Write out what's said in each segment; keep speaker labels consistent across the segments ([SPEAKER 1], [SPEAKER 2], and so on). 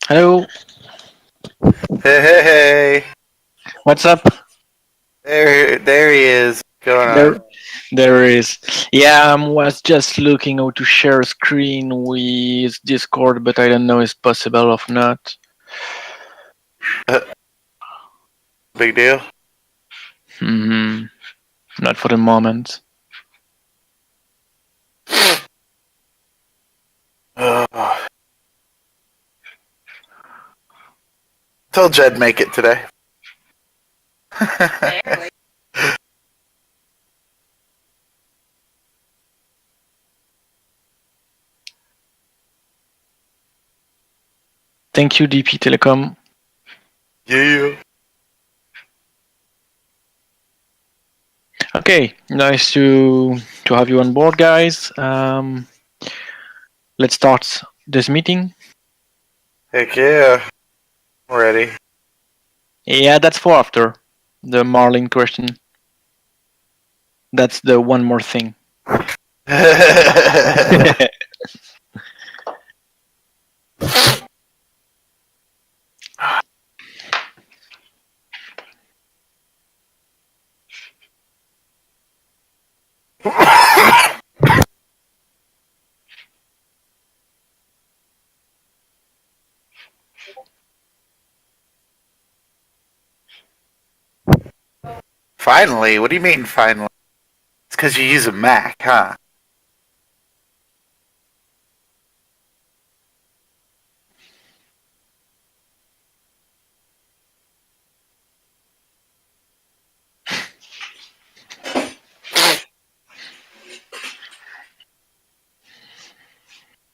[SPEAKER 1] Hello,
[SPEAKER 2] Hey, hey, hey.
[SPEAKER 1] what's up?
[SPEAKER 2] There he is. What's going
[SPEAKER 1] There,
[SPEAKER 2] on?
[SPEAKER 1] there is. Yeah, I was just looking how to share a screen with Discord, but I don't know if it's possible or not.
[SPEAKER 2] Big deal.
[SPEAKER 1] Hmm, not for the moment.
[SPEAKER 2] Oh, told Jed make it today.
[SPEAKER 1] Thank you, DP Telecom.
[SPEAKER 2] Yeah.
[SPEAKER 1] Okay, nice to have you on board, guys. Let's start this meeting.
[SPEAKER 2] Heck yeah. I'm ready.
[SPEAKER 1] Yeah, that's for after the Marlin question. That's the one more thing.
[SPEAKER 2] Finally? What do you mean finally? It's because you use a Mac, huh?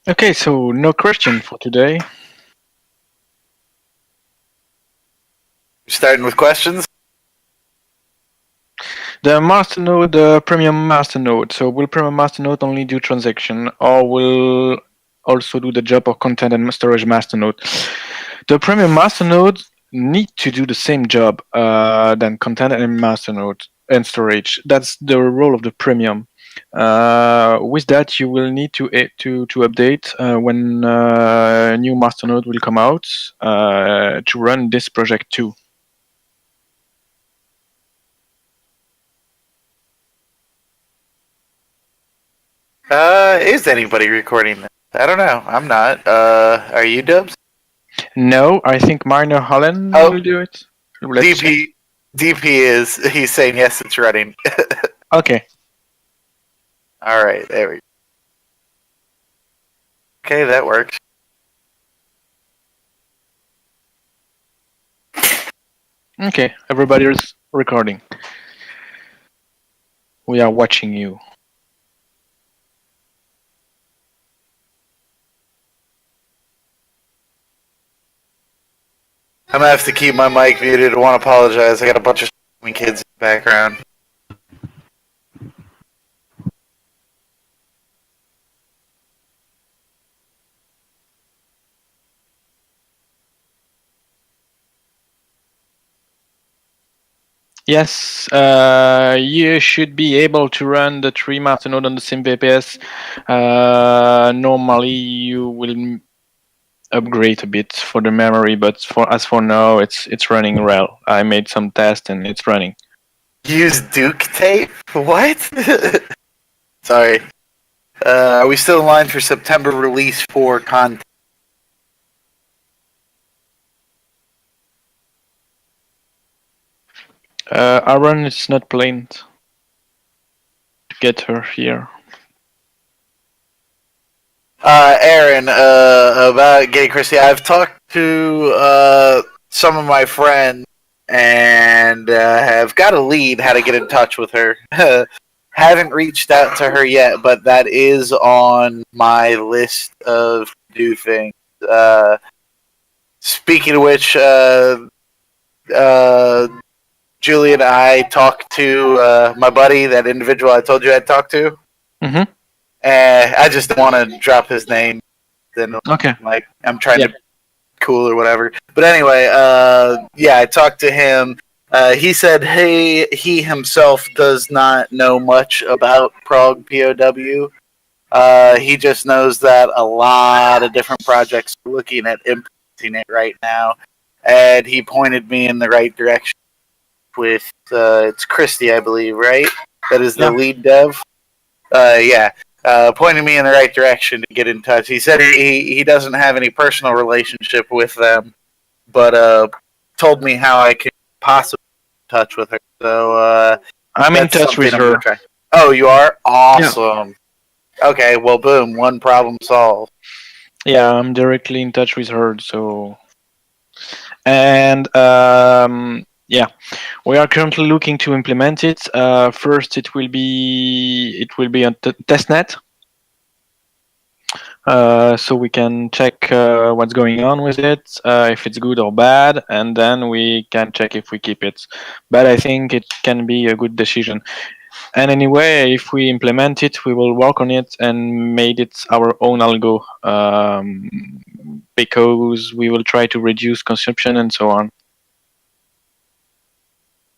[SPEAKER 1] Okay, so no question for today.
[SPEAKER 2] You're starting with questions?
[SPEAKER 1] The masternode, the premium masternode. So will premium masternode only do transaction, or will also do the job of content and storage masternode? The premium masternode need to do the same job than content and masternode and storage. That's the role of the premium. With that, you will need to update when new masternode will come out to run this project too.
[SPEAKER 2] Is anybody recording this? I don't know. I'm not. Are you, Dubs?
[SPEAKER 1] No, I think Minor Holland
[SPEAKER 2] Oh,
[SPEAKER 1] will do it. Let's check.
[SPEAKER 2] DP. DP is. He's saying yes, it's running.
[SPEAKER 1] Okay.
[SPEAKER 2] Alright, there we go. Okay, that works.
[SPEAKER 1] Okay. Everybody is recording. We are watching you.
[SPEAKER 2] I'm gonna have to keep my mic muted. I want to apologize. I got a bunch of kids in the background.
[SPEAKER 1] Yes, you should be able to run the 3 masternode on the same VPS. Normally, you will upgrade a bit for the memory, but for now, it's running well. I made some tests and it's running.
[SPEAKER 2] Use Duke tape? What? Sorry. Are we still in line for September release for content?
[SPEAKER 1] Aaron is not planned to get her here.
[SPEAKER 2] Aaron, about getting Chrissy, I've talked to some of my friends and have got a lead how to get in touch with her. Haven't reached out to her yet, but that is on my list of do things. Speaking of which, Julian, I talked to my buddy, that individual I told you I'd talked to.
[SPEAKER 1] Mm-hmm.
[SPEAKER 2] I just don't want to drop his name. Then,
[SPEAKER 1] Okay.
[SPEAKER 2] like, I'm trying
[SPEAKER 1] Yeah.
[SPEAKER 2] to be cool or whatever. But anyway, yeah, I talked to him. He said, hey, he himself does not know much about Prague POW. He just knows that a lot of different projects are looking at implementing implementing it right now, and he pointed me in the right direction with it's Christy, I believe, right? That is the
[SPEAKER 1] Yeah.
[SPEAKER 2] lead dev. Yeah. Pointed me in the right direction to get in touch. He said he doesn't have any personal relationship with them, but told me how I could possibly get in touch with her. So
[SPEAKER 1] I'm in
[SPEAKER 2] that's
[SPEAKER 1] touch
[SPEAKER 2] something
[SPEAKER 1] with
[SPEAKER 2] I'm going
[SPEAKER 1] her.
[SPEAKER 2] to try. Oh, you are?
[SPEAKER 1] Yeah.
[SPEAKER 2] Awesome. Okay, well, boom, one problem solved.
[SPEAKER 1] Yeah, I'm directly in touch with her. So, and yeah, we are currently looking to implement it. First, it will be on testnet, so we can check what's going on with it, if it's good or bad, and then we can check if we keep it. But I think it can be a good decision. And anyway, if we implement it, we will work on it and made it our own algo, because we will try to reduce consumption and so on.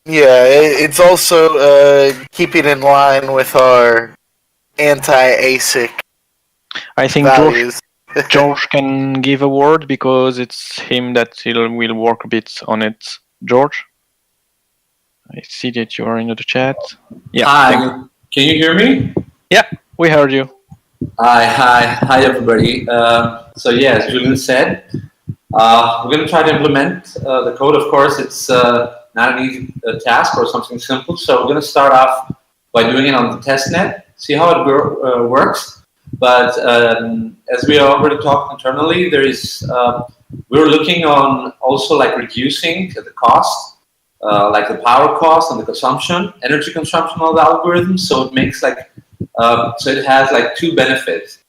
[SPEAKER 2] Yeah, it's also keeping in line with our anti-ASIC
[SPEAKER 1] I think
[SPEAKER 2] values.
[SPEAKER 1] George can give a word because it's him that will work a bit on it. George, I see that you are in the chat. Yeah.
[SPEAKER 3] Hi, can you hear me?
[SPEAKER 1] Yeah, we heard you.
[SPEAKER 3] Hi, everybody. So yeah, as Julian said, we're going to try to implement the code. Of course, it's not an easy task or something simple. So we're going to start off by doing it on the testnet, see how it works. But as we already talked internally, we're looking on also like reducing the cost, like the power cost and the consumption, energy consumption of the algorithm. So it makes like so it has like two benefits.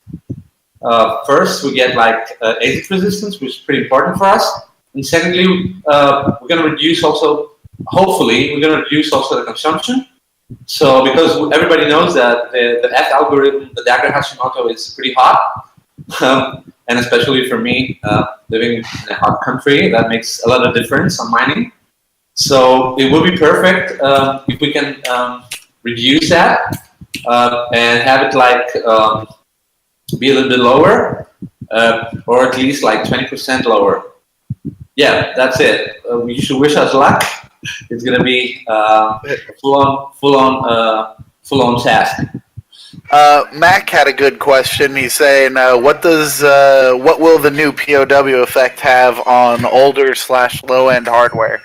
[SPEAKER 3] First, we get like ASIC resistance, which is pretty important for us. And secondly, we're going to reduce also, hopefully, we're going to reduce also the consumption. So because everybody knows that the F algorithm, the Dagger Hashimoto, is pretty hot. And especially for me, living in a hot country, that makes a lot of difference on mining. So it will be perfect if we can reduce that and have it like be a little bit lower, or at least like 20% lower. Yeah, that's it. You should wish us luck. It's gonna be full on task.
[SPEAKER 2] Mac had a good question. He's saying, what will the new POW effect have on older / low end hardware?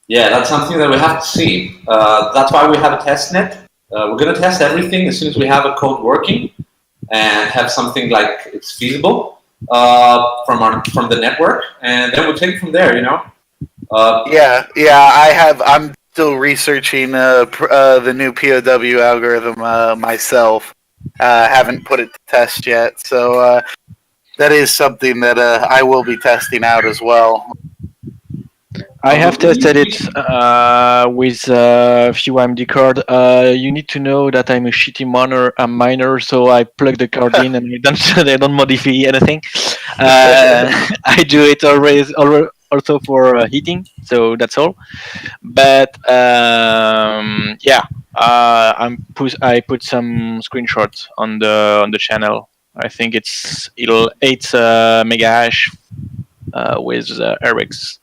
[SPEAKER 3] Yeah, that's something that we have to see. That's why we have a test net. We're going to test everything as soon as we have a code working and have something like it's feasible from the network, and then we'll take it from there.
[SPEAKER 2] I'm still researching the new POW algorithm myself. Haven't put it to test yet, so that is something that I will be testing out as well.
[SPEAKER 1] I have tested it with a few AMD card. You need to know that I'm a shitty miner, so I plug the card in and I don't modify anything. I do it always also for heating, so that's all. But yeah, I put some screenshots on the channel. I think it's 8 mega hash with RX.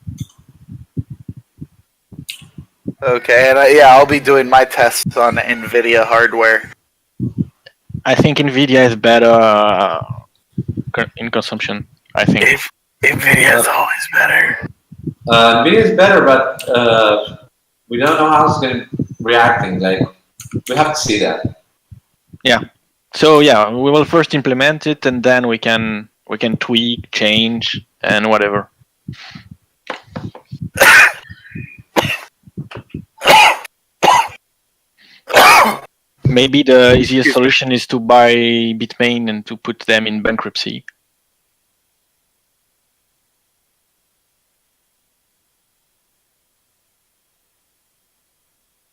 [SPEAKER 2] Okay, and I'll be doing my tests on NVIDIA hardware.
[SPEAKER 1] I think NVIDIA is better in consumption. I think
[SPEAKER 2] NVIDIA is always better.
[SPEAKER 3] NVIDIA is better, but we don't know how it's going to reacting. Like we have to see that.
[SPEAKER 1] Yeah. So yeah, we will first implement it, and then we can tweak, change, and whatever. Maybe the easiest solution is to buy Bitmain and to put them in bankruptcy.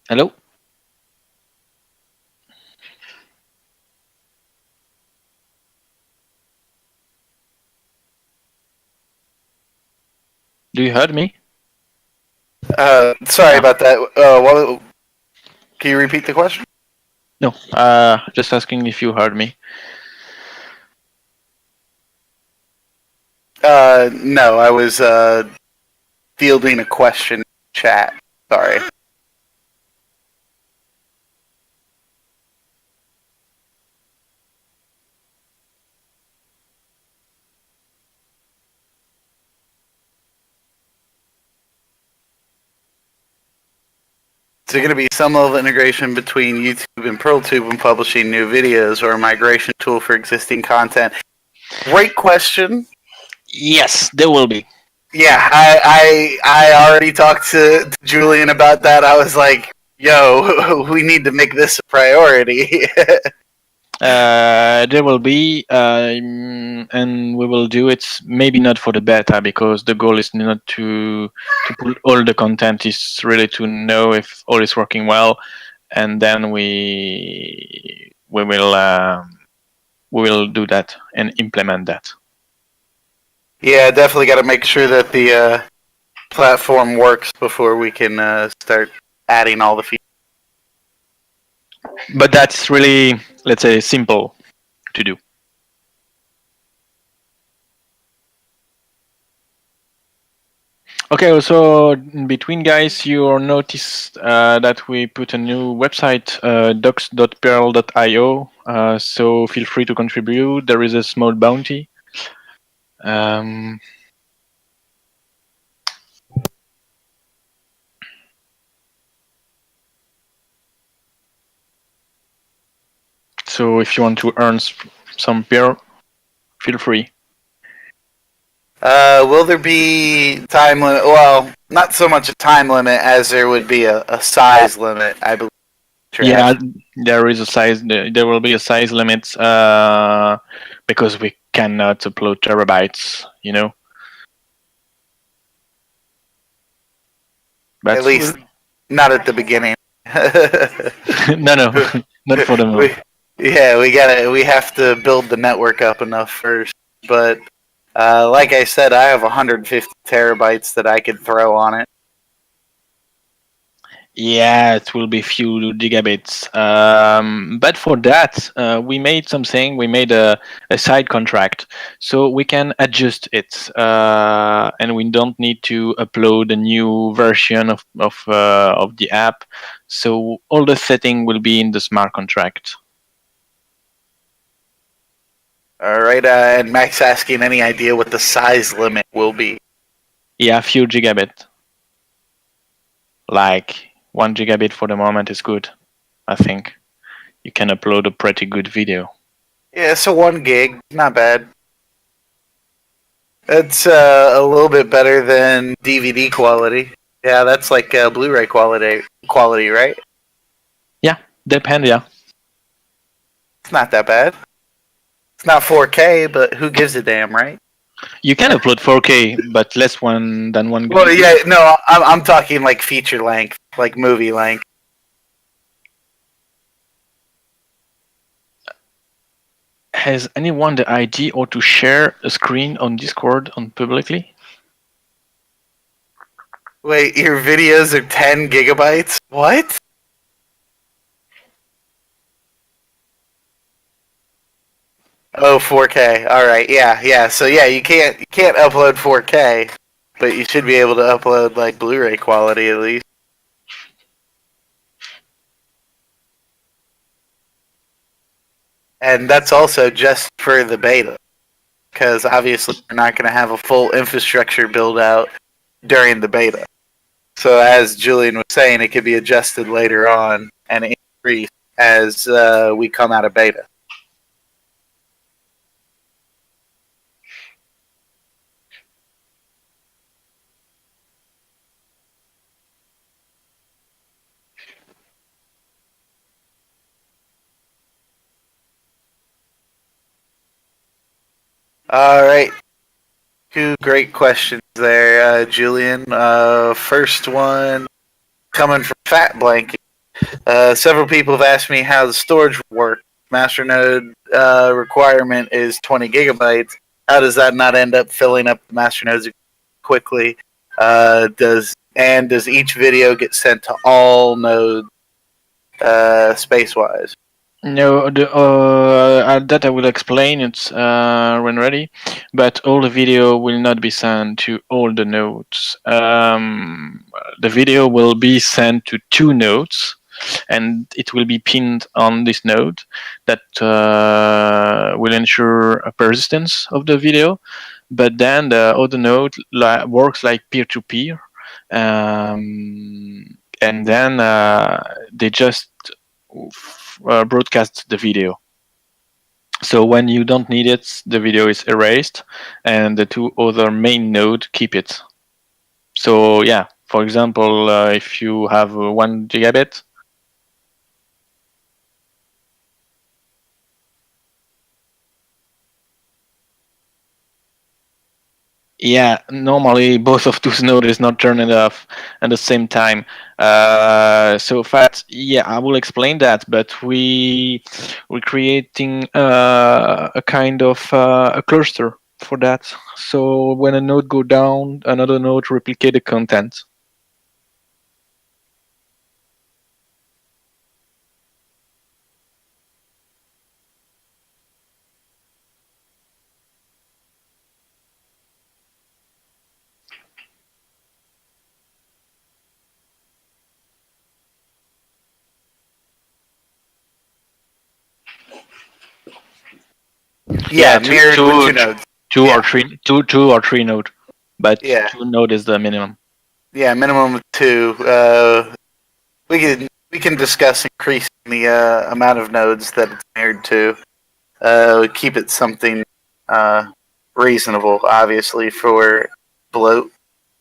[SPEAKER 1] Hello? Do you heard me?
[SPEAKER 2] Sorry about that. Can you repeat the question?
[SPEAKER 1] No, just asking if you heard me.
[SPEAKER 2] No, I was fielding a question in chat. Sorry. Is there going to be some level of integration between YouTube and PearlTube when publishing new videos, or a migration tool for existing content? Great question.
[SPEAKER 1] Yes, there will be.
[SPEAKER 2] Yeah, I already talked to Julian about that. I was like, yo, we need to make this a priority.
[SPEAKER 1] There will be, and we will do it. Maybe not for the beta, because the goal is not to put all the content. Is really to know if all is working well, and then we will do that and implement that.
[SPEAKER 2] Yeah, definitely got to make sure that the platform works before we can start adding all the features.
[SPEAKER 1] But that's really, let's say, simple to do. Okay, so in between, guys, you noticed that we put a new website, docs.pirl.io. So feel free to contribute. There is a small bounty. So if you want to earn some Pirl, feel free.
[SPEAKER 2] Will there be time limit? Well, not so much a time limit as there would be a size limit, I believe.
[SPEAKER 1] Yeah, there is a size. There will be a size limit because we cannot upload terabytes. But
[SPEAKER 2] At least not at the beginning.
[SPEAKER 1] no, not for the moment.
[SPEAKER 2] We have to build the network up enough first. But like I said, I have 150 terabytes that I could throw on it.
[SPEAKER 1] Yeah, it will be few gigabits. But for that, we made something. We made a side contract, so we can adjust it, and we don't need to upload a new version of the app. So all the setting will be in the smart contract.
[SPEAKER 2] All right, and Max asking any idea what the size limit will be?
[SPEAKER 1] Yeah, a few gigabit. Like 1 gigabit for the moment is good. I think you can upload a pretty good video.
[SPEAKER 2] Yeah, so 1 gig, not bad. It's a little bit better than DVD quality. Yeah, that's like Blu-ray quality, right?
[SPEAKER 1] Yeah, depend. Yeah.
[SPEAKER 2] It's not that bad. It's not 4K, but who gives a damn, right?
[SPEAKER 1] You can upload 4K, but less than 1 gig.
[SPEAKER 2] Well, yeah, no, I'm talking like feature length, like movie length.
[SPEAKER 1] Has anyone the idea or to share a screen on Discord on publicly?
[SPEAKER 2] Wait, your videos are 10 gigabytes? What? Oh, 4K. All right, yeah. So yeah, you can't upload 4K, but you should be able to upload like Blu-ray quality at least. And that's also just for the beta, because obviously we're not going to have a full infrastructure build out during the beta. So as Julian was saying, it could be adjusted later on and increased as we come out of beta. All right. Two great questions there, Julian. First one coming from Fat Blanket. Several people have asked me how the storage works. Masternode requirement is 20 gigabytes. How does that not end up filling up the masternodes quickly? Does each video get sent to all nodes space-wise?
[SPEAKER 1] No, that I will explain it when ready, but all the video will not be sent to all the nodes. The video will be sent to two nodes, and it will be pinned on this node that will ensure a persistence of the video. But then the other node works like peer-to-peer, and then they just broadcast the video. So when you don't need it, the video is erased, and the two other main node keep it. So yeah, for example, if you have 1 gigabit, yeah, normally both of those nodes is not turned off at the same time. So that, yeah, I will explain that, but we're creating a kind of a cluster for that. So when a node go down, another node replicate the content.
[SPEAKER 2] Yeah,
[SPEAKER 1] two,
[SPEAKER 2] mirrored with
[SPEAKER 1] two,
[SPEAKER 2] two nodes.
[SPEAKER 1] two
[SPEAKER 2] Yeah.
[SPEAKER 1] or three, two or three node, but
[SPEAKER 2] Yeah.
[SPEAKER 1] 2 node is the minimum.
[SPEAKER 2] Yeah, minimum of two. We can discuss increasing the amount of nodes that it's mirrored to. Keep it something reasonable, obviously, for bloat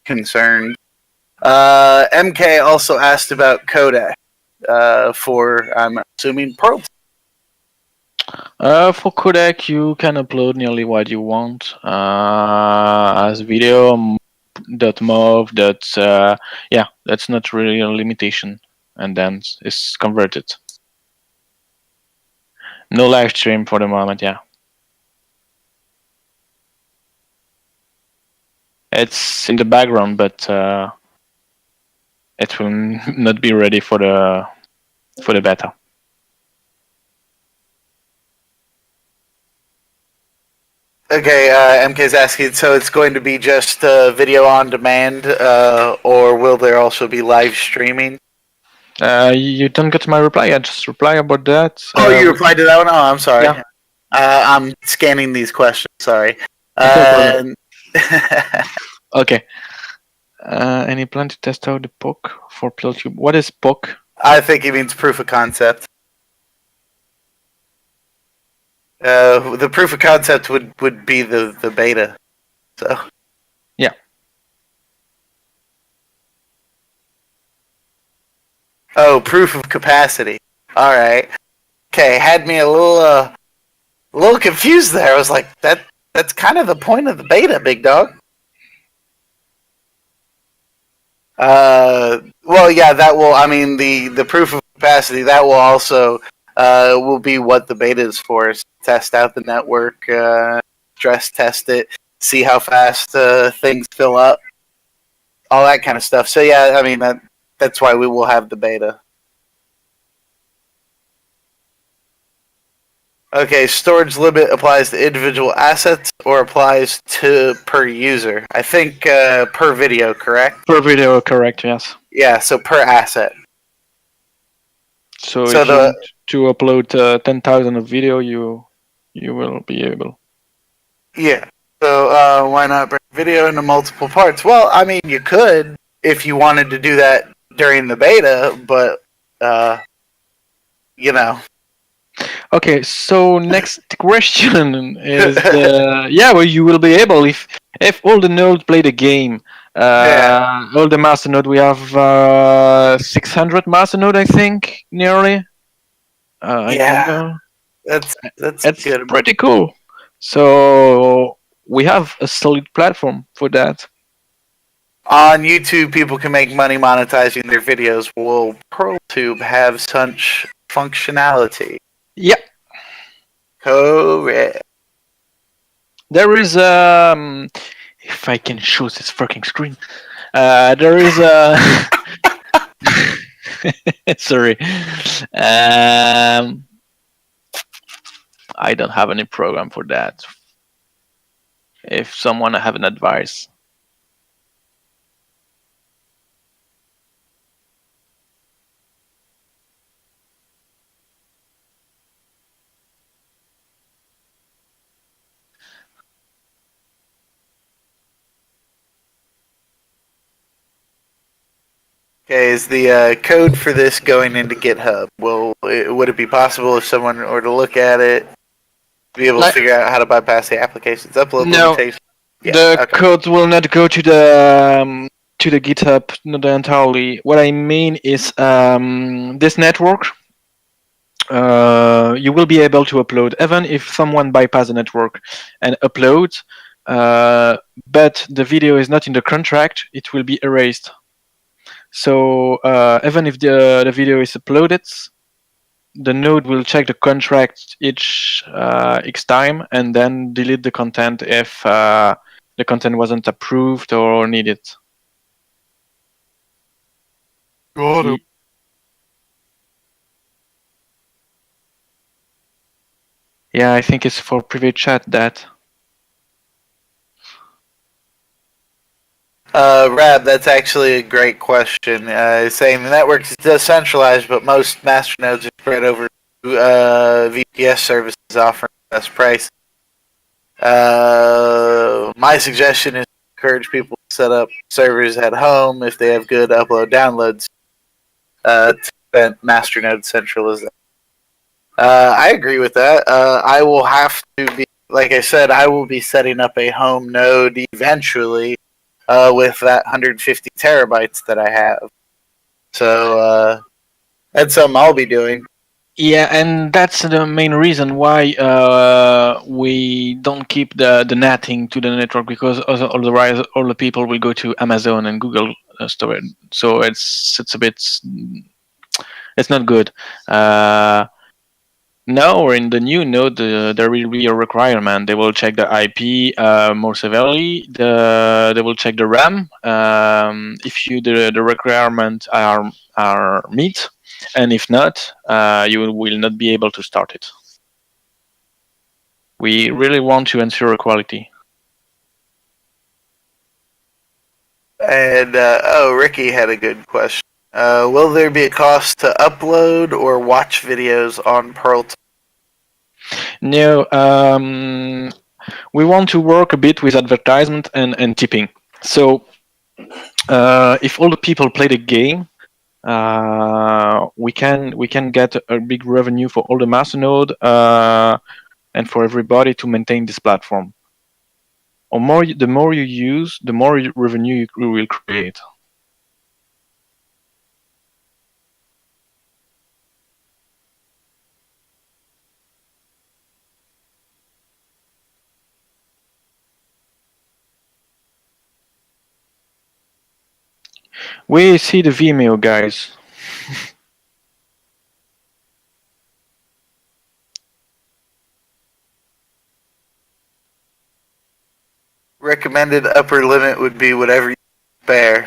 [SPEAKER 2] concern. MK also asked about codec for, I'm assuming, Pirl.
[SPEAKER 1] For codec, you can upload nearly what you want as video, .mov, yeah, that's not really a limitation, and then it's converted. No live stream for the moment, yeah. It's in the background, but it will not be ready for the beta.
[SPEAKER 2] Okay, MK's asking, so it's going to be just video on demand, or will there also be live streaming?
[SPEAKER 1] You don't get my reply. I just reply about that.
[SPEAKER 2] Oh, you replied to that one? Oh, I'm sorry.
[SPEAKER 1] Yeah.
[SPEAKER 2] I'm scanning these questions. Sorry.
[SPEAKER 1] No Okay. Any plan to test out the POC for PLTube? What is POC?
[SPEAKER 2] I think he means proof of concept. The proof of concept would be the beta. So
[SPEAKER 1] yeah.
[SPEAKER 2] Oh, proof of capacity. All right. Okay, had me a little confused there. I was like, that's kind of the point of the beta, big dog. Well, yeah, that will. I mean, the proof of capacity that will also will be what the beta is for. Is test out the network, stress test it, see how fast things fill up, all that kind of stuff. So yeah, I mean that's why we will have the beta. Okay, storage limit applies to individual assets or applies to per user. I think per video, correct?
[SPEAKER 1] Per video, correct, yes.
[SPEAKER 2] Yeah, so per asset.
[SPEAKER 1] So if you want to upload 10,000 of video, you will be able.
[SPEAKER 2] Yeah. So why not break video into multiple parts? Well, I mean, you could if you wanted to do that during the beta, but you know.
[SPEAKER 1] Okay, so next question is yeah, well, you will be able if all the nodes play the game. All the master node, we have 600 master node, I think, nearly.
[SPEAKER 2] That's good.
[SPEAKER 1] Pretty cool. So we have a solid platform for that.
[SPEAKER 2] On YouTube, people can make money monetizing their videos. Will PirlTube have such functionality?
[SPEAKER 1] Yeah.
[SPEAKER 2] Correct.
[SPEAKER 1] There is if I can show this fucking screen, there is a sorry. I don't have any program for that. If someone have an advice.
[SPEAKER 2] Okay, is the code for this going into GitHub? Would it be possible if someone were to look at it, be able to
[SPEAKER 1] Like,
[SPEAKER 2] figure out how to bypass the application's upload
[SPEAKER 1] no,
[SPEAKER 2] limitation? Yeah.
[SPEAKER 1] the
[SPEAKER 2] Okay.
[SPEAKER 1] code will not go to the GitHub not entirely. What I mean is this network. You will be able to upload even if someone bypass the network and uploads, but the video is not in the contract. It will be erased. So even if the video is uploaded, the node will check the contract each X time and then delete the content if the content wasn't approved or needed.
[SPEAKER 2] Got it.
[SPEAKER 1] Yeah, I think it's for private chat that.
[SPEAKER 2] Rab, that's actually a great question. Saying the network is decentralized, but most master nodes are spread over VPS services offering the best price. My suggestion is to encourage people to set up servers at home if they have good upload downloads to prevent master node centralization. I agree with that. I will have to be, like I said, I will be setting up a home node eventually with that 150 terabytes that I have. So that's something I'll be doing.
[SPEAKER 1] Yeah, and that's the main reason why we don't keep the netting to the network, because otherwise all the people will go to Amazon and Google storage. So it's a bit, it's not good. Now or in the new node, there will be a requirement. They will check the IP more severely. They will check the RAM. If the requirement are meet, and if not, you will not be able to start it. We really want to ensure quality.
[SPEAKER 2] And Ricky had a good question. Will there be a cost to upload or watch videos on Pirl?
[SPEAKER 1] No, we want to work a bit with advertisement and tipping. So if all the people play the game, we can get a big revenue for all the masternode and for everybody to maintain this platform. The more you use, the more revenue you will create. We see the Vimeo guys.
[SPEAKER 2] Recommended upper limit would be whatever you spare.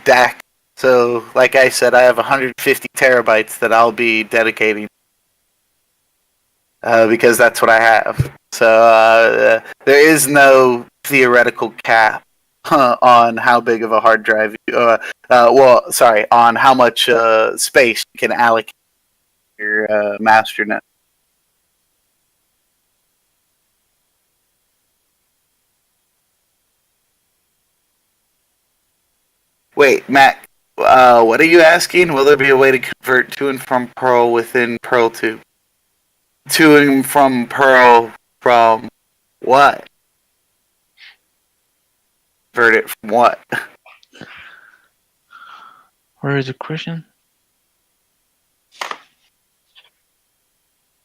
[SPEAKER 2] DAC. So, like I said, I have 150 terabytes that I'll be dedicating because that's what I have. So there is no theoretical cap on how big of a hard drive. On how much space you can allocate your master net. Wait, Matt, what are you asking? Will there be a way to convert to and from Perl within Perl 2? To and from Perl from what? Convert it from what?
[SPEAKER 1] Where is the question?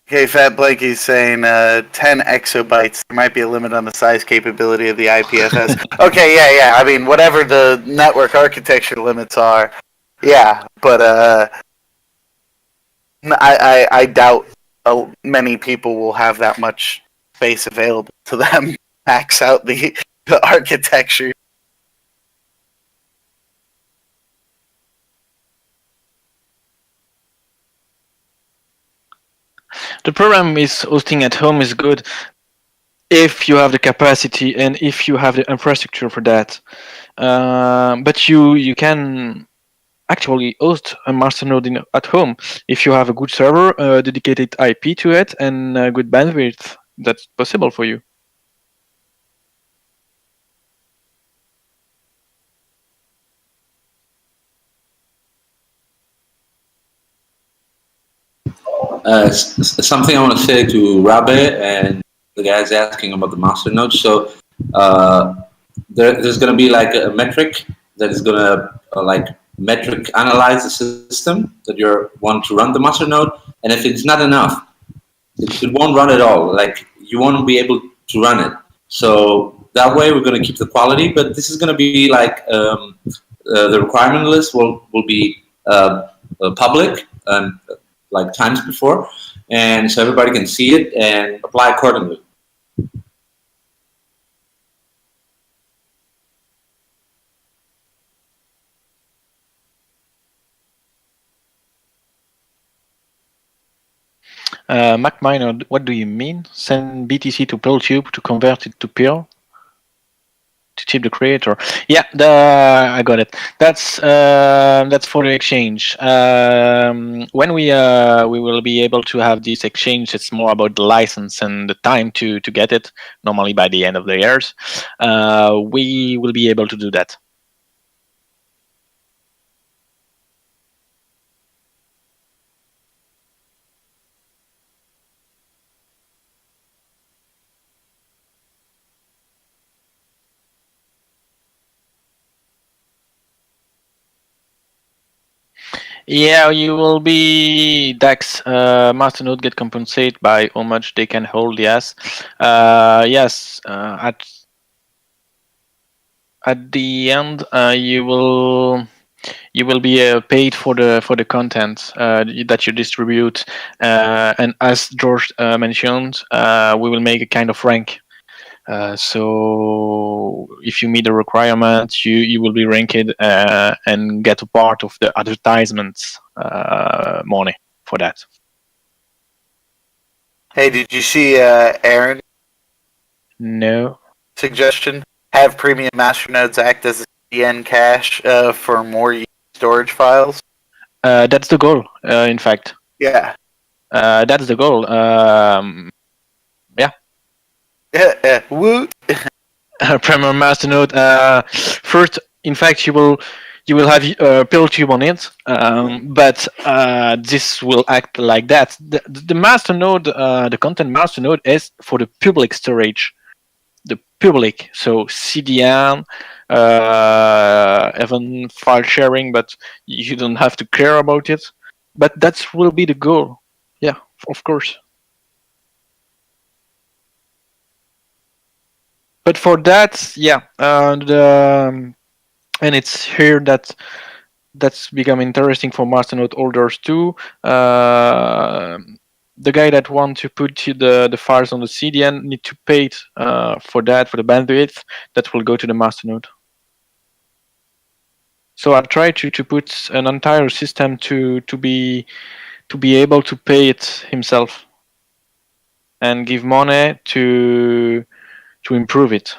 [SPEAKER 2] Okay, Fat Blanky's saying 10 exobytes. There might be a limit on the size capability of the IPFS. Okay, yeah. I mean, whatever the network architecture limits are, yeah. But I doubt many people will have that much space available to them. Max out the architecture.
[SPEAKER 1] The problem is hosting at home is good if you have the capacity and if you have the infrastructure for that. But you can actually host a masternode at home if you have a good server, a dedicated IP to it, and a good bandwidth. That's possible for you.
[SPEAKER 3] Something I want to say to Rabe and the guys asking about the master node. So uh, there's going to be like a metric that is going to like metric analyze the system that you want to run the master node, and if it's not enough, it won't run at all. Like you won't be able to run it. So that way we're going to keep the quality, but this is going to be like the requirement list will be public like times before, and so everybody can see it and apply accordingly.
[SPEAKER 1] Mac Miner, what do you mean? Send BTC to PearlTube to convert it to Pirl to chip the creator. Yeah, I got it. That's for the exchange. When we will be able to have this exchange, it's more about the license and the time to get it. Normally by the end of the years, we will be able to do that. Yeah, you will be DAX masternode get compensated by how much they can hold. Yes, yes. At the end, you will be paid for the content that you distribute, and as George mentioned, we will make a kind of rank. So if you meet the requirements, you will be ranked and get a part of the advertisements money for that.
[SPEAKER 2] Hey, did you see Aaron
[SPEAKER 1] No,
[SPEAKER 2] suggestion? Have premium masternodes act as a CDN cache for more storage files.
[SPEAKER 1] that's the goal. In fact,
[SPEAKER 2] Yeah.
[SPEAKER 1] that's the goal.
[SPEAKER 2] Woot.
[SPEAKER 1] Premier Masternode. First, in fact, you will have PillTube on it, but this will act like that. The masternode, the content masternode, is for the public storage, the public. So CDN, even file sharing, but you don't have to care about it. But that will be the goal. Yeah, of course. But for that, yeah, and it's here that's become interesting for masternode holders too. The guy that want to put the files on the CDN need to pay for that, for the bandwidth that will go to the masternode. So I try to put an entire system to be able to pay it himself and give money to improve it.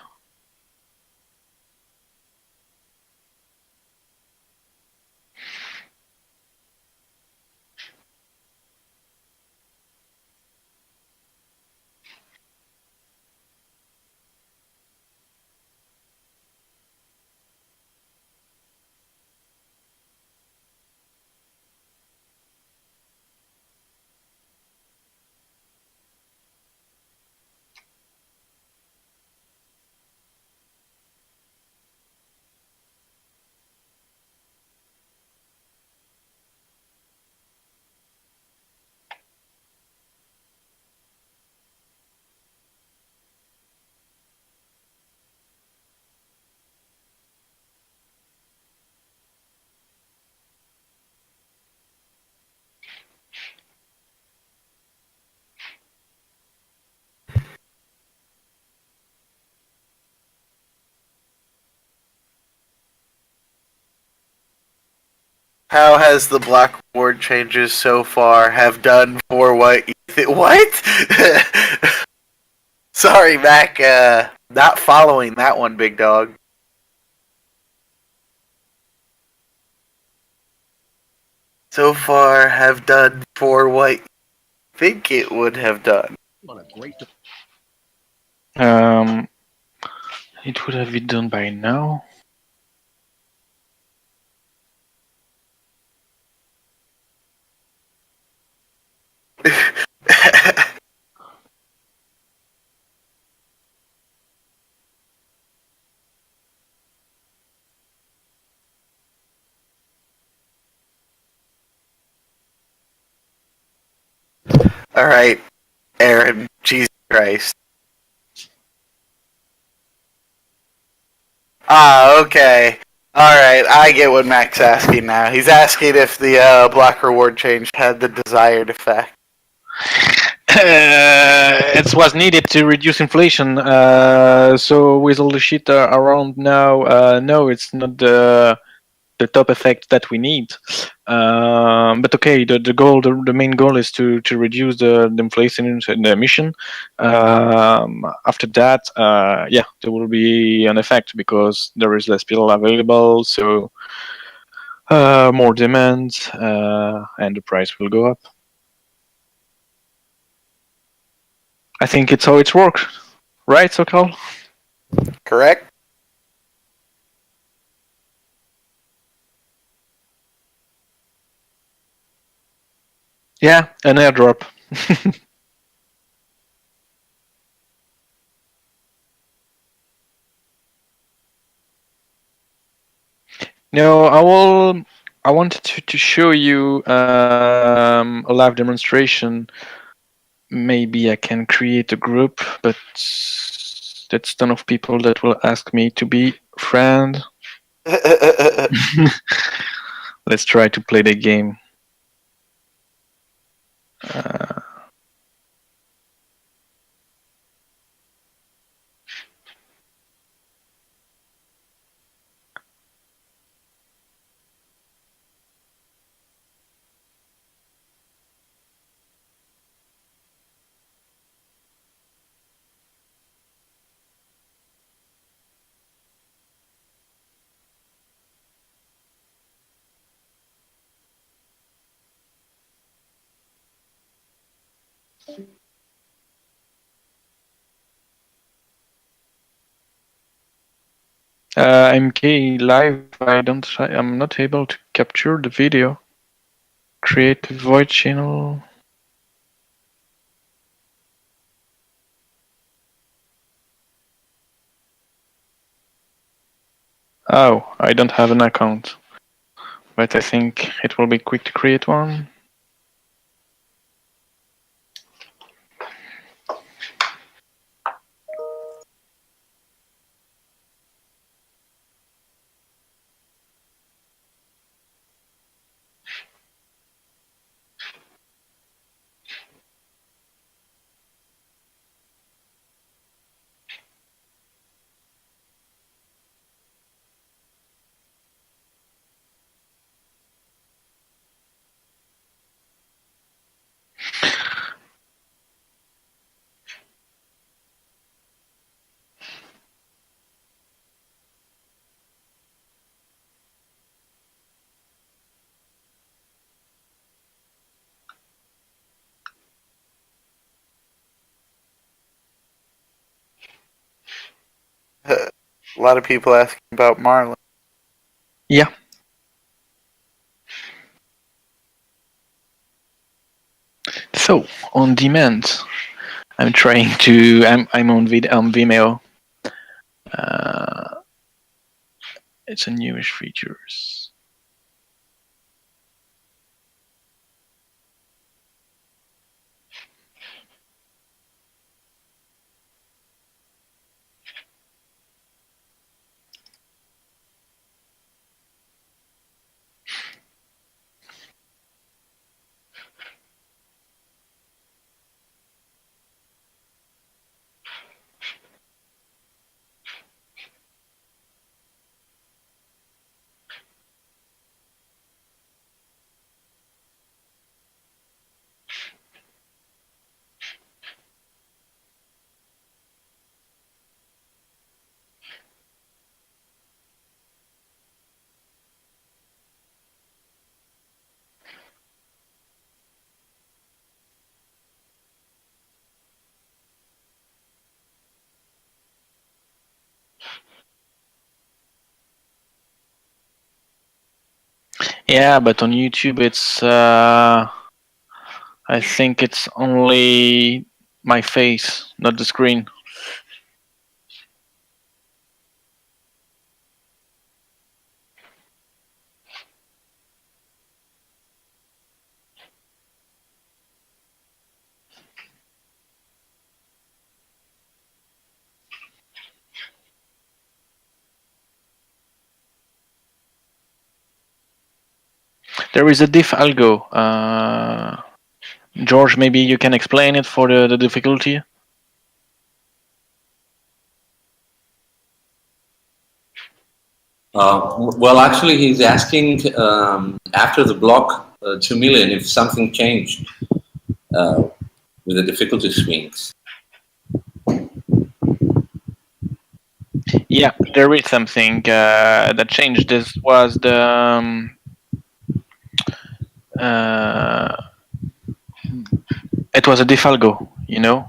[SPEAKER 2] How has the block reward changes so far have done for what you what? Sorry, Mac. Not following that one, big dog. So far have done for what you think it would have done.
[SPEAKER 1] Um, it would have been done by now.
[SPEAKER 2] All right, Aaron. Jesus Christ. Ah, okay. All right, I get what Mac's asking now. He's asking if the block reward change had the desired effect.
[SPEAKER 1] It was needed to reduce inflation. So with all the shit around now, no, it's not the top effect that we need. But okay, the main goal is to reduce the inflation and the emission. After that, yeah, there will be an effect because there is less people available, so more demand, and the price will go up. I think it's how it works, right, Sokal?
[SPEAKER 2] Correct?
[SPEAKER 1] Yeah, an airdrop. No, I wanted to show you a live demonstration. Maybe I can create a group, but that's ton of people that will ask me to be friend. Let's try to play the game. Uh, MK live. I'm not able to capture the video. Create a void channel. Oh, I don't have an account, but I think it will be quick to create one.
[SPEAKER 2] A lot of people asking about Marlon.
[SPEAKER 1] Yeah. So on demand, I'm trying to. I'm on Vimeo. It's a newish features. Yeah, but on YouTube it's I think it's only my face, not the screen. There is a diff algo. George, maybe you can explain it for the difficulty.
[SPEAKER 3] Well, actually, he's asking after the block 2 million if something changed with the difficulty swings.
[SPEAKER 1] Yeah, there is something that changed. This was the uh, it was a diff algo, you know.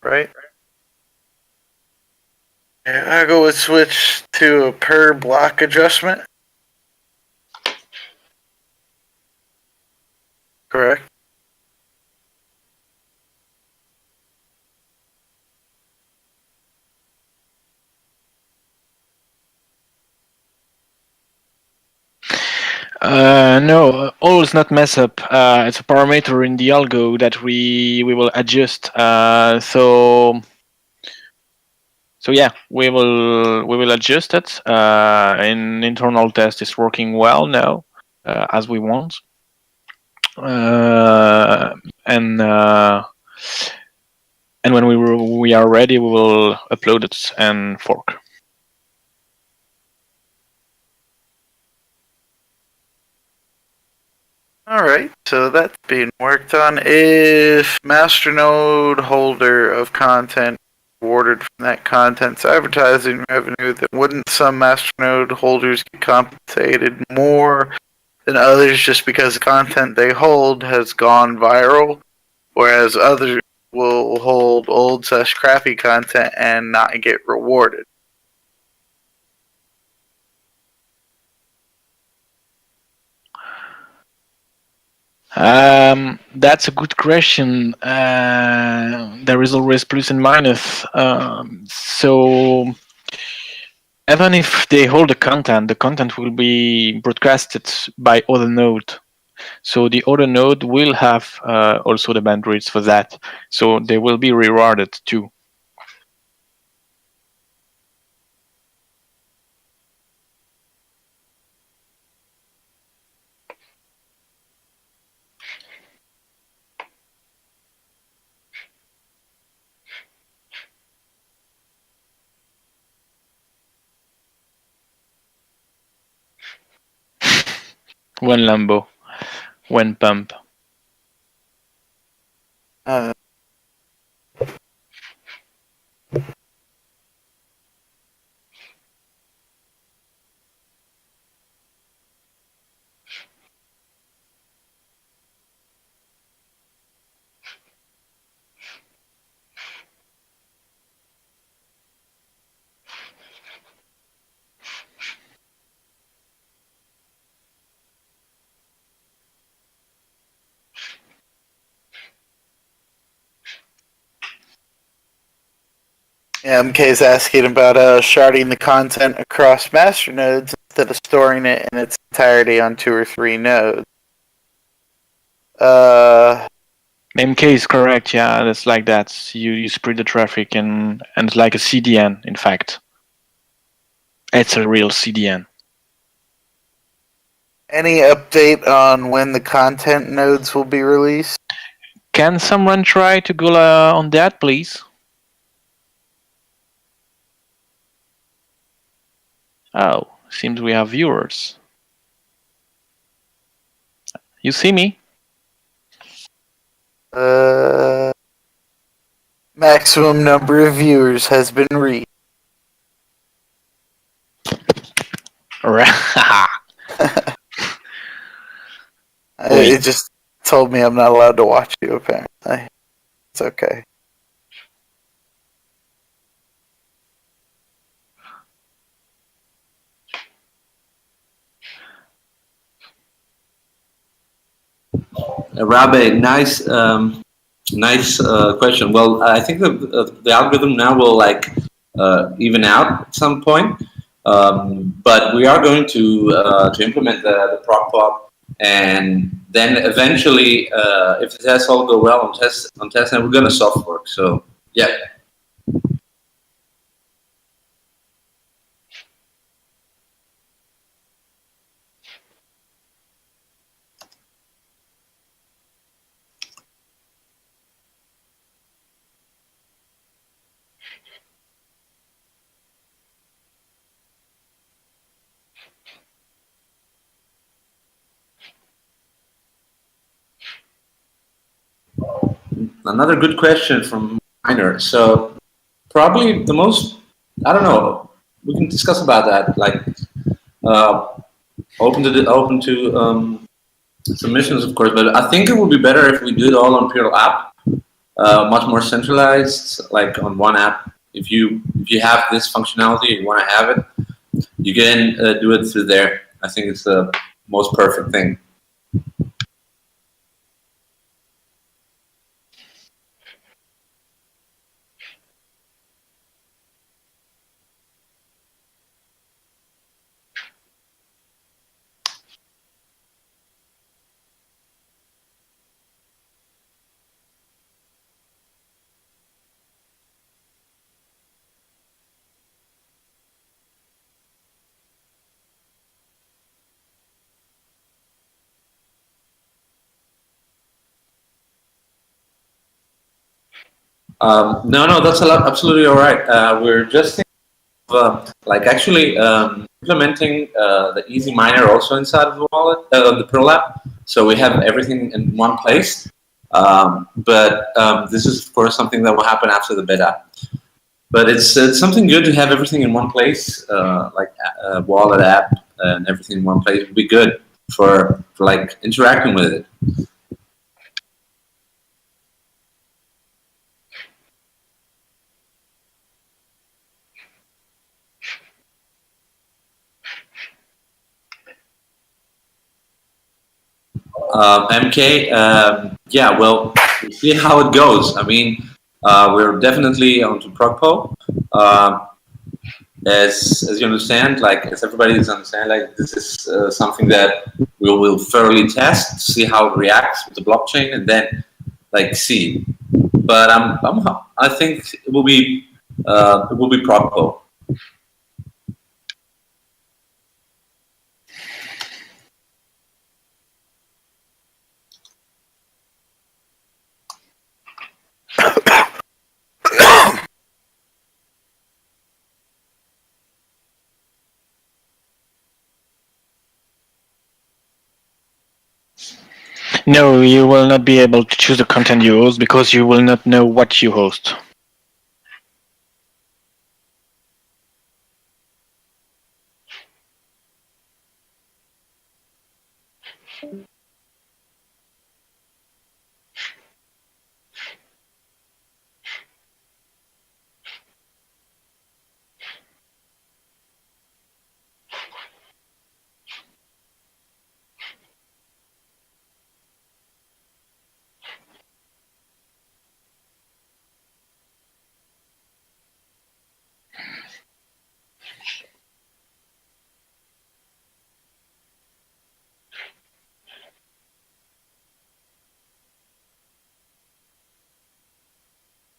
[SPEAKER 2] Right? Yeah, I go with switch to a per block adjustment. Correct.
[SPEAKER 1] No, all is not mess up. It's a parameter in the algo that we will adjust. So yeah, we will adjust it. In internal test is working well now, as we want. And when we are ready, we will upload it and fork.
[SPEAKER 2] All right, so that's being worked on. If masternode holder of content awarded from that content's advertising revenue, then wouldn't some masternode holders get compensated more than others just because the content they hold has gone viral, whereas others will hold old/crappy content and not get rewarded?
[SPEAKER 1] That's a good question. There is always plus and minus. So even if they hold the content will be broadcasted by other node. So the other node will have also the bandwidth for that. So they will be rewarded too. One Lambo, one pump.
[SPEAKER 2] Uh, MK is asking about sharding the content across master nodes instead of storing it in its entirety on 2 or 3 nodes.
[SPEAKER 1] MK is correct. Yeah, that's like that. You spread the traffic and it's like a CDN. In fact, it's a real CDN.
[SPEAKER 2] Any update on when the content nodes will be released?
[SPEAKER 1] Can someone try to go on that, please? Oh, seems we have viewers. You see me?
[SPEAKER 2] Maximum number of viewers has been reached.
[SPEAKER 1] Wait.
[SPEAKER 2] It just told me I'm not allowed to watch you, apparently. It's okay.
[SPEAKER 3] Rabe, nice question. Well, I think the algorithm now will even out at some point, but we are going to implement the proc pop, and then eventually, if the tests all go well on testnet, we're going to soft fork. So yeah. Another good question from Miner. So probably the most, I don't know. We can discuss about that. Uh, open to submissions, of course. But I think it would be better if we do it all on Pirl app, much more centralized, like on one app. If you have this functionality and you want to have it, you can do it through there. I think it's the most perfect thing. No, that's absolutely all right. We're just thinking of actually implementing the Easy Miner also inside of the wallet, the Pearl app. So we have everything in one place. But this is, of course, something that will happen after the beta. But it's something good to have everything in one place, like a wallet app and everything in one place would be good for like interacting with it. MK, yeah, well, we'll see how it goes. I mean, we're definitely onto Progpo. As you understand, like as everybody is understand, like this is something that we will thoroughly test, see how it reacts with the blockchain, and then like see. But I think it will be Progpo.
[SPEAKER 1] No, you will not be able to choose the content you host because you will not know what you host.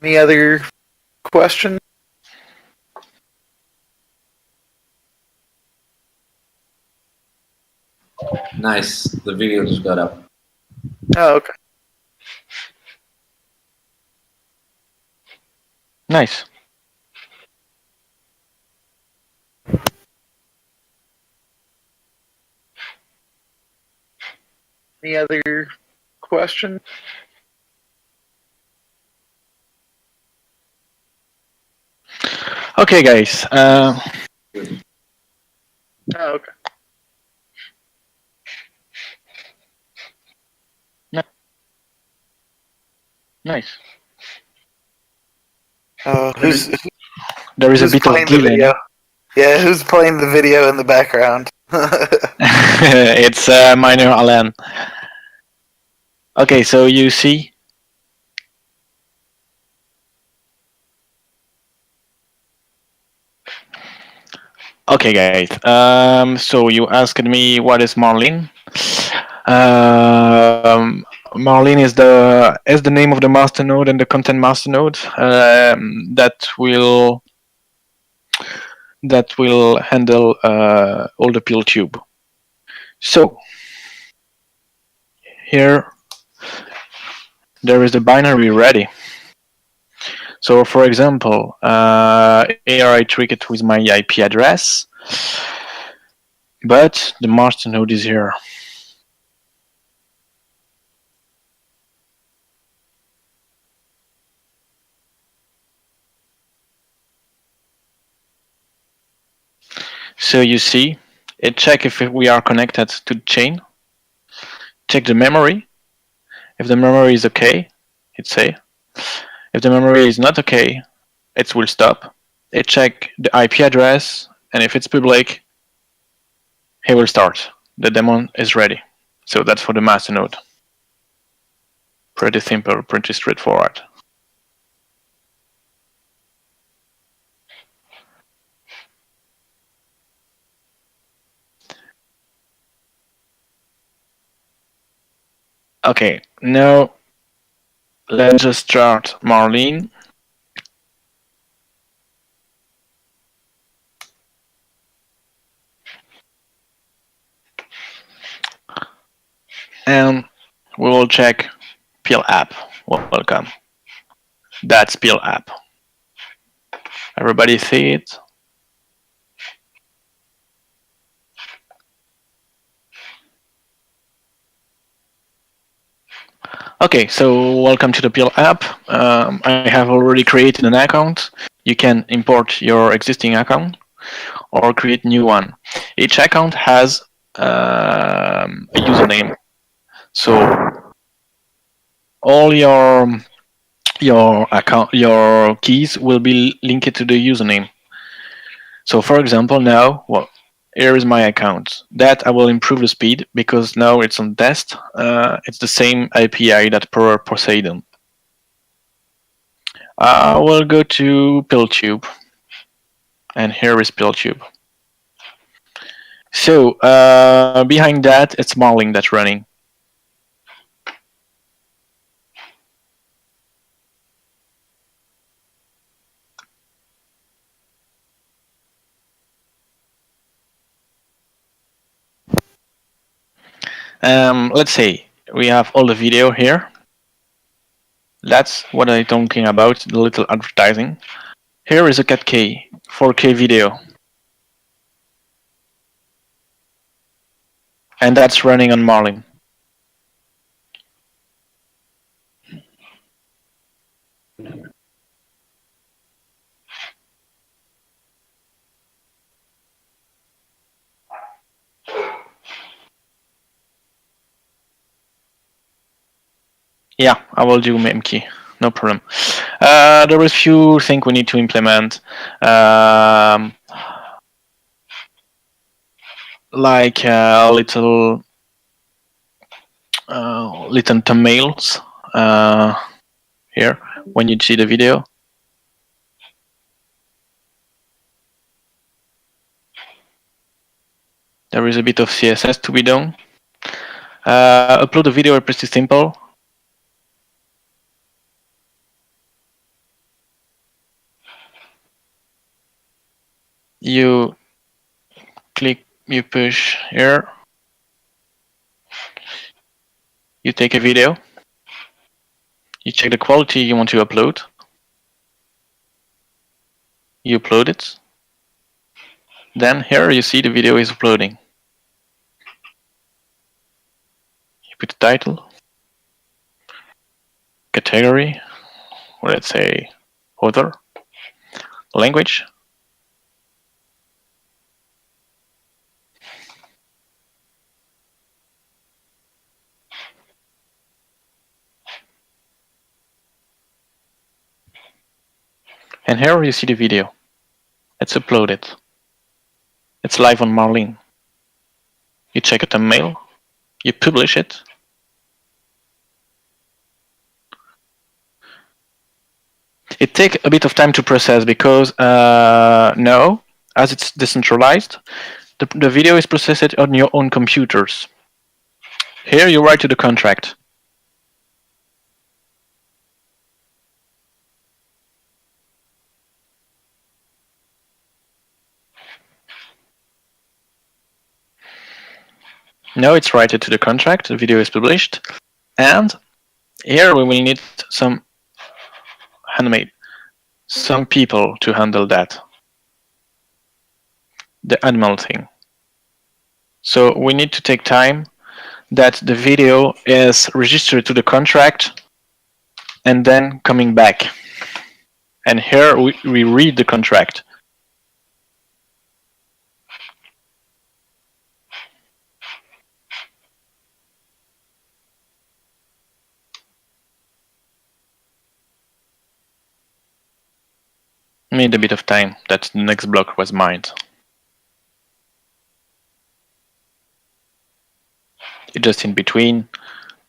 [SPEAKER 2] Any other questions?
[SPEAKER 3] Nice. The video just got up.
[SPEAKER 2] Oh, okay.
[SPEAKER 1] Nice.
[SPEAKER 2] Any other question?
[SPEAKER 1] Okay, guys.
[SPEAKER 2] Oh, okay.
[SPEAKER 1] Nice.
[SPEAKER 2] Who's
[SPEAKER 1] There is a
[SPEAKER 2] who's
[SPEAKER 1] bit of
[SPEAKER 2] playing the
[SPEAKER 1] delay,
[SPEAKER 2] video?
[SPEAKER 1] no?
[SPEAKER 2] Yeah, who's playing the video in the background?
[SPEAKER 1] It's Minor Alan. Okay, so you see. Okay, guys. So you asked me what is Marlin. Marlin is the name of the master node and the content master node that will handle all the Pirl tube. So here there is the binary ready. So for example, here I trick it with my IP address, but the master node is here. So you see, it check if we are connected to the chain, check the memory. If the memory is okay, it say. If the memory is not okay, it will stop. It check the IP address, and if it's public, he will start. The daemon is ready. So that's for the master node. Pretty simple, pretty straightforward. Okay, now let's just start Marlin. And we will check Pirl app. Welcome. That's Pirl app. Everybody see it? Okay, so welcome to the Pirl app. I have already created an account. You can import your existing account or create a new one. Each account has a username. So all your keys will be linked to the username. So for example, now, well, here is my account. That I will improve the speed because now it's on test. It's the same API that per Poseidon. I will go to PillTube, and here is PillTube. So behind that, it's Marlin that's running. Let's say we have all the video here. That's what I'm talking about, the little advertising. Here is a cat K 4K video. And that's running on Marlin. Yeah, I will do memkey. No problem. There is few things we need to implement. Like little thumbnails here when you see the video. There is a bit of CSS to be done. Upload the video is pretty simple. You click, you push here. You take a video. You check the quality you want to upload. You upload it. Then here you see the video is uploading. You put the title, category, or let's say author, language. And here you see the video. It's uploaded. It's live on Marlin. You check out the mail, you publish it. It takes a bit of time to process because now, as it's decentralized, the video is processed on your own computers. Here you write to the contract. Now it's written to the contract, the video is published, and here we will need some handmade, some people to handle that. The animal thing. So we need to take time that the video is registered to the contract and then coming back. And here we read the contract. Need a bit of time that the next block was mined. Just in between,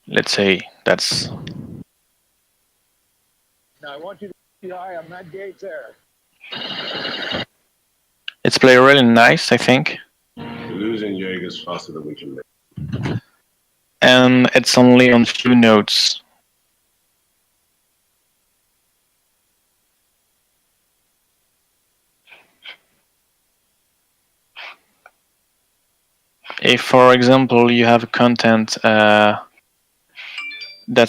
[SPEAKER 1] let's say that's.
[SPEAKER 4] Now I want you to see the eye on that gate there.
[SPEAKER 1] It's played really nice, I think.
[SPEAKER 5] We're losing Jaegers faster than we can make.
[SPEAKER 1] And it's only on few notes. If, for example, you have content that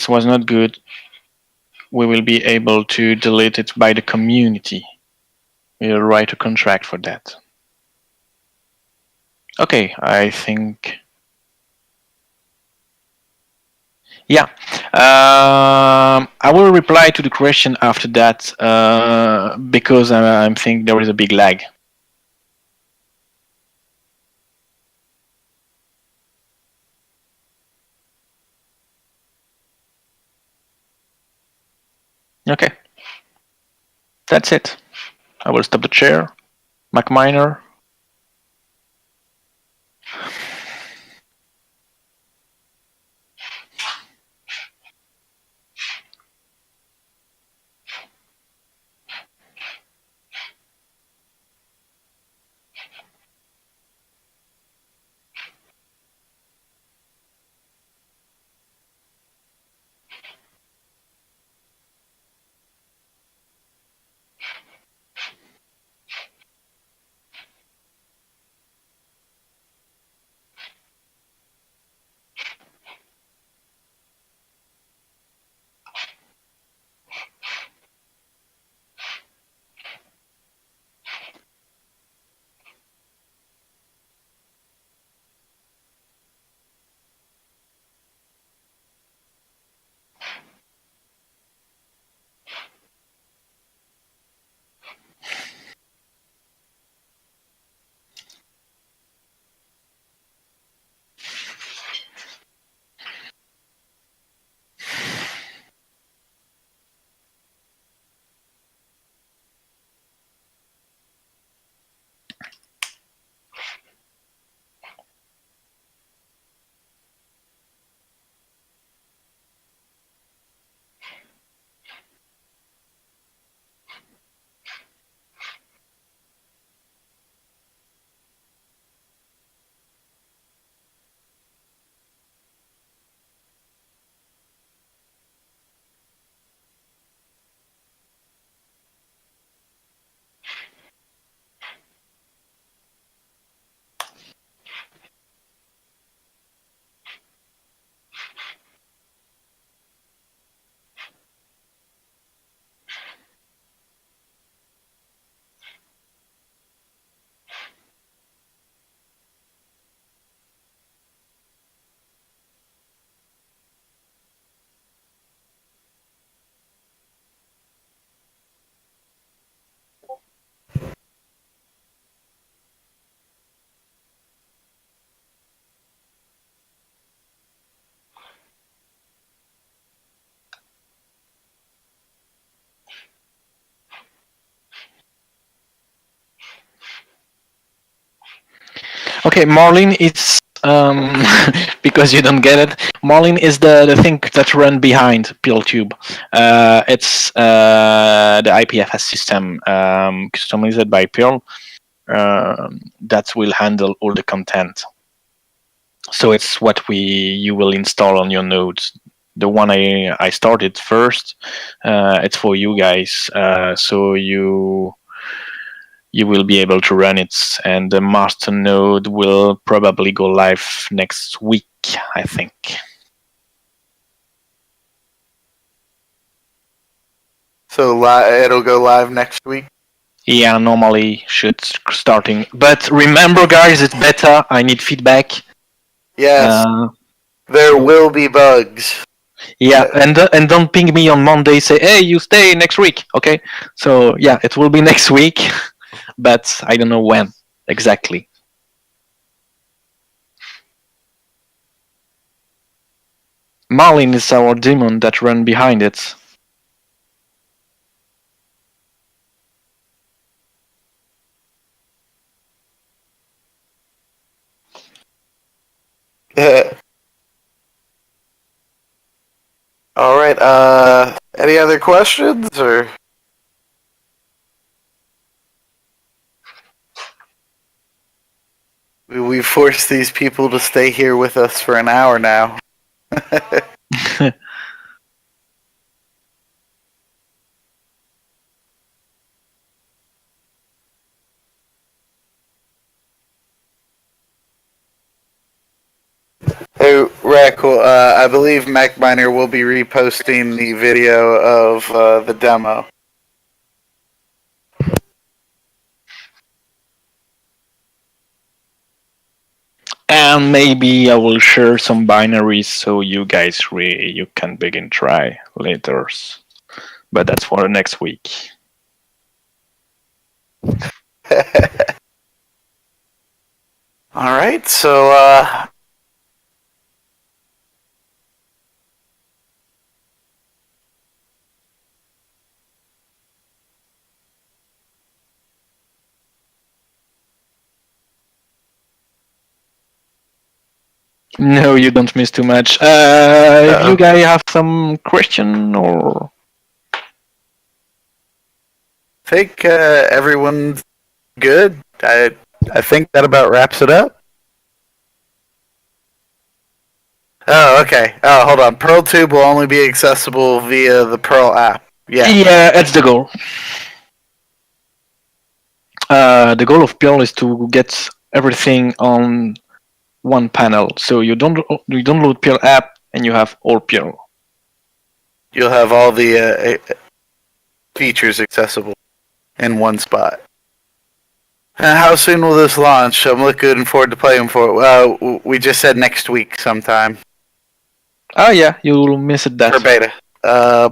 [SPEAKER 1] was not good, we will be able to delete it by the community. We'll write a contract for that. Okay, I think. Yeah, I will reply to the question after that because I think there is a big lag. Okay, that's it. I will stop the share. MacMiner. Okay, Marlin is because you don't get it. Marlin is the thing that run behind PeelTube. It's the IPFS system customized by Pirl that will handle all the content. So it's what you will install on your nodes. The one I started first, it's for you guys. So you will be able to run it, and the master node will probably go live next week, I think.
[SPEAKER 2] So it'll go live next week.
[SPEAKER 1] Yeah, normally should starting, but remember, guys, it's beta. I need feedback.
[SPEAKER 2] Yes, there will be bugs.
[SPEAKER 1] Yeah, and don't ping me on Monday. Say, hey, you stay next week, okay? So yeah, it will be next week, but I don't know when exactly. Marlin is our demon that run behind it.
[SPEAKER 2] All right. Any other questions or? We forced these people to stay here with us for an hour now. Hey, Rackle, I believe MacMiner will be reposting the video of the demo.
[SPEAKER 1] And maybe I will share some binaries so you guys you can begin try later. But that's for next week.
[SPEAKER 2] All right, so
[SPEAKER 1] No, you don't miss too much. If you guys have some question or
[SPEAKER 2] I think everyone's good. I think that about wraps it up. Oh, okay. Oh, hold on. PearlTube will only be accessible via the Pirl app.
[SPEAKER 1] yeah, that's the goal. The goal of Pirl is to get everything on one panel. So you download Pirl app and you have all Pirl.
[SPEAKER 2] You'll have all the features accessible in one spot. How soon will this launch? I'm looking forward to playing for it. We just said next week sometime.
[SPEAKER 1] Oh yeah, you'll miss it that.
[SPEAKER 2] For beta.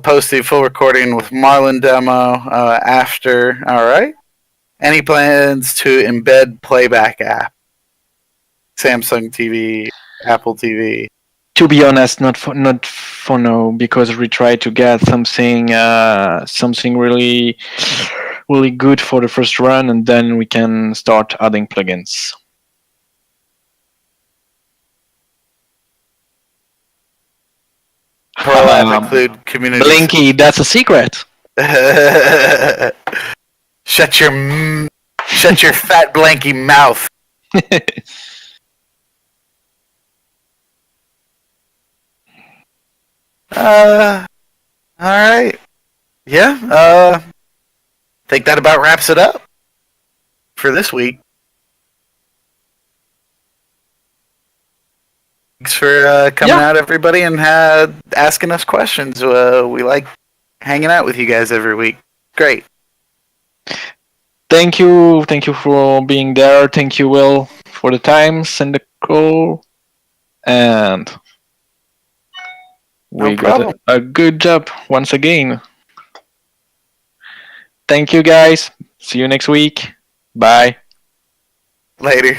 [SPEAKER 2] Post the full recording with Marlin demo after. All right. Any plans to embed playback app? Samsung TV, Apple TV.
[SPEAKER 1] To be honest, not for now, because we try to get something really good for the first run, and then we can start adding plugins.
[SPEAKER 2] Pro app include community.
[SPEAKER 1] Blinky, that's a secret.
[SPEAKER 2] Shut your fat blanky mouth. All right. Yeah. Think that about wraps it up for this week. Thanks for coming out, everybody, and asking us questions. We like hanging out with you guys every week. Great.
[SPEAKER 1] Thank you for being there. Thank you, Will, for the times and the call. And we got a good job once again. Thank you, guys. See you next week. Bye.
[SPEAKER 2] Later.